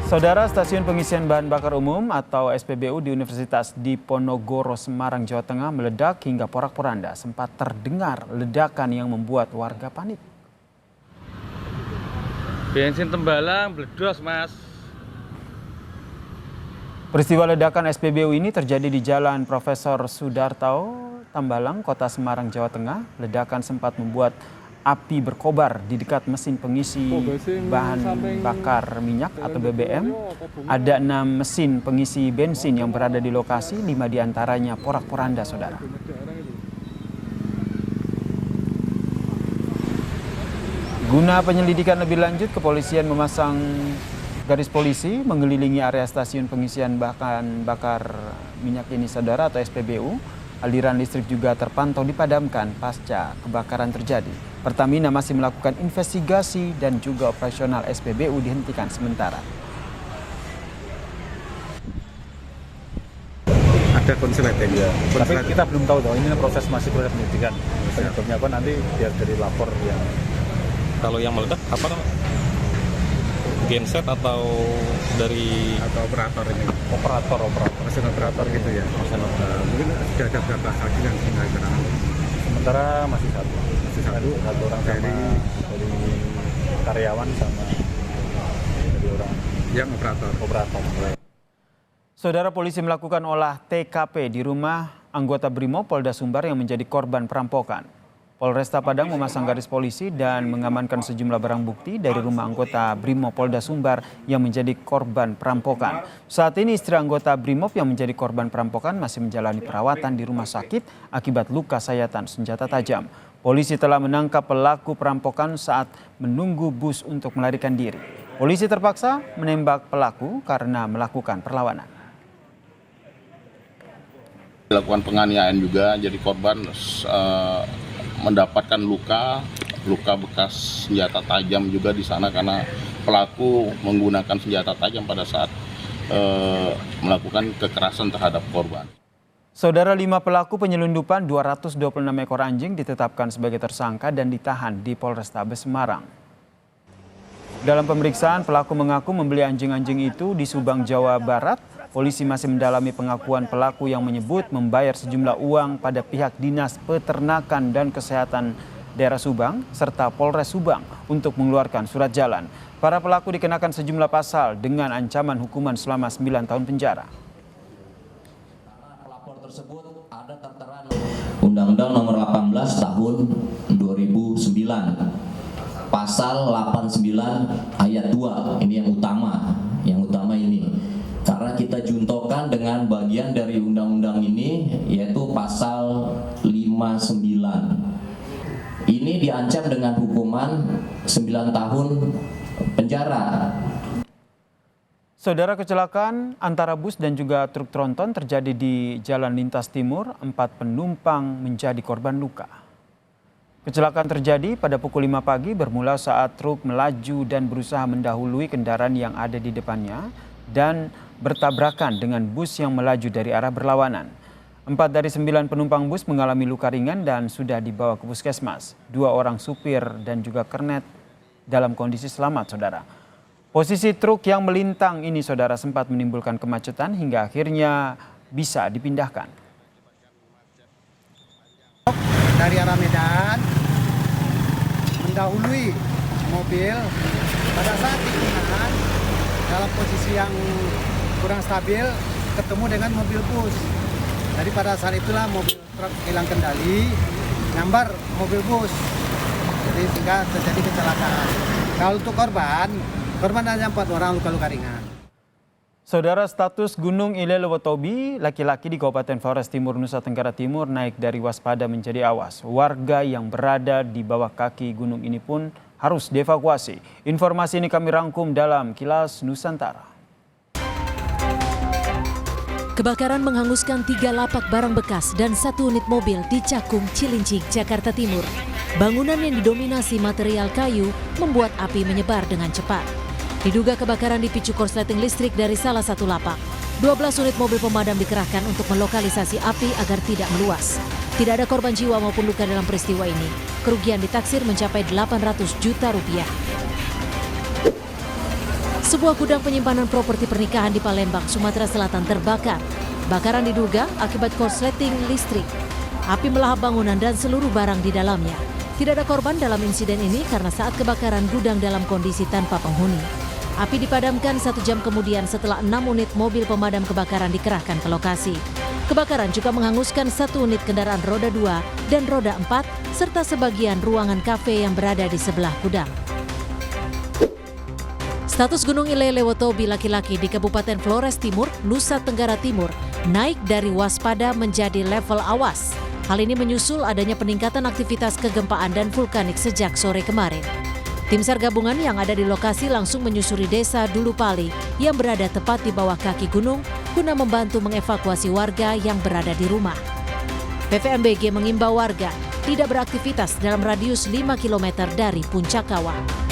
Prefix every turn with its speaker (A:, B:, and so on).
A: Saudara, stasiun pengisian bahan bakar umum atau SPBU di Universitas Diponegoro, Semarang, Jawa Tengah meledak hingga porak-poranda. Sempat terdengar ledakan yang membuat warga panik.
B: Bensin Tembalang bledos, Mas.
A: Peristiwa ledakan SPBU ini terjadi di Jalan Profesor Sudarto, Tambalang, Kota Semarang, Jawa Tengah. Ledakan sempat membuat api berkobar di dekat mesin pengisi bahan bakar minyak atau BBM. Ada 6 mesin pengisi bensin yang berada di lokasi, 5 diantaranya porak-poranda, saudara. Guna penyelidikan lebih lanjut, kepolisian memasang garis polisi mengelilingi area stasiun pengisian bahan bakar minyak ini, saudara, atau SPBU. Aliran listrik juga terpantau dipadamkan pasca kebakaran terjadi. Pertamina masih melakukan investigasi dan juga operasional SPBU dihentikan sementara.
C: Ada konsleting ya.
D: Tapi kita belum tahu ini proses penyelidikan. Penyebabnya apa nanti biar dari lapor yang.
E: Kalau yang meledak apa namanya? Genset atau dari
C: operator ini.
D: Operator.
C: Mesin operator gitu ya. Mungkin sudah ada berapa saksi yang tinggal di sana?
D: Sementara masih satu.
C: Satu
D: orang dari karyawan sama dari orang
C: yang operator.
A: Saudara, polisi melakukan olah TKP di rumah anggota Brimob Polda Sumbar yang menjadi korban perampokan. Polresta Padang memasang garis polisi dan mengamankan sejumlah barang bukti dari rumah anggota Brimob Polda Sumbar yang menjadi korban perampokan. Saat ini istri anggota Brimob yang menjadi korban perampokan masih menjalani perawatan di rumah sakit akibat luka sayatan senjata tajam. Polisi telah menangkap pelaku perampokan saat menunggu bus untuk melarikan diri. Polisi terpaksa menembak pelaku karena melakukan perlawanan.
F: Dilakukan penganiayaan juga, jadi korban mendapatkan luka bekas senjata tajam juga di sana karena pelaku menggunakan senjata tajam pada saat melakukan kekerasan terhadap korban.
A: Saudara, 5 pelaku penyelundupan 226 ekor anjing ditetapkan sebagai tersangka dan ditahan di Polrestabes Semarang. Dalam pemeriksaan, pelaku mengaku membeli anjing-anjing itu di Subang, Jawa Barat. Polisi masih mendalami pengakuan pelaku yang menyebut membayar sejumlah uang pada pihak Dinas Peternakan dan Kesehatan Daerah Subang serta Polres Subang untuk mengeluarkan surat jalan. Para pelaku dikenakan sejumlah pasal dengan ancaman hukuman selama 9 tahun penjara.
G: Undang-Undang Nomor 18 Tahun 2009, Pasal 89 Ayat 2, ini yang utama ini. Karena kita juntokan dengan bagian dari undang-undang ini, yaitu Pasal 59. Ini diancam dengan hukuman 9 tahun penjara.
A: Saudara, kecelakaan antara bus dan juga truk tronton terjadi di Jalan Lintas Timur. 4 penumpang menjadi korban luka. Kecelakaan terjadi pada pukul 5 pagi bermula saat truk melaju dan berusaha mendahului kendaraan yang ada di depannya dan bertabrakan dengan bus yang melaju dari arah berlawanan. 4 dari 9 penumpang bus mengalami luka ringan dan sudah dibawa ke puskesmas. 2 orang supir dan juga kernet dalam kondisi selamat, saudara. Posisi truk yang melintang ini, saudara, sempat menimbulkan kemacetan hingga akhirnya bisa dipindahkan.
H: Dari arah Medan mendahului mobil pada saat tikungan dalam posisi yang kurang stabil ketemu dengan mobil bus. Jadi pada saat itulah mobil truk hilang kendali, nyambar mobil bus. Jadi sehingga terjadi kecelakaan. Kalau untuk korban hanya 4 orang luka-luka ringan.
A: Saudara, status Gunung Ilelewetobi, laki-laki di Kabupaten Flores Timur, Nusa Tenggara Timur naik dari waspada menjadi awas. Warga yang berada di bawah kaki gunung ini pun harus dievakuasi. Informasi ini kami rangkum dalam Kilas Nusantara.
I: Kebakaran menghanguskan 3 lapak barang bekas dan 1 unit mobil di Cakung, Cilincing, Jakarta Timur. Bangunan yang didominasi material kayu membuat api menyebar dengan cepat. Diduga kebakaran dipicu korsleting listrik dari salah satu lapak. 12 unit mobil pemadam dikerahkan untuk melokalisasi api agar tidak meluas. Tidak ada korban jiwa maupun luka dalam peristiwa ini. Kerugian ditaksir mencapai 800 juta rupiah. Sebuah gudang penyimpanan properti pernikahan di Palembang, Sumatera Selatan terbakar. Bakaran diduga akibat korsleting listrik. Api melahap bangunan dan seluruh barang di dalamnya. Tidak ada korban dalam insiden ini karena saat kebakaran gudang dalam kondisi tanpa penghuni. Api dipadamkan 1 jam kemudian setelah 6 unit mobil pemadam kebakaran dikerahkan ke lokasi. Kebakaran juga menghanguskan 1 unit kendaraan roda 2 dan roda 4 serta sebagian ruangan kafe yang berada di sebelah gudang. Status Gunung Ilelewotobi laki-laki di Kabupaten Flores Timur, Nusa Tenggara Timur naik dari waspada menjadi level awas. Hal ini menyusul adanya peningkatan aktivitas kegempaan dan vulkanik sejak sore kemarin. Tim SAR gabungan yang ada di lokasi langsung menyusuri desa Dulupali yang berada tepat di bawah kaki gunung guna membantu mengevakuasi warga yang berada di rumah. PVMBG mengimbau warga tidak beraktivitas dalam radius 5 km dari puncak kawah.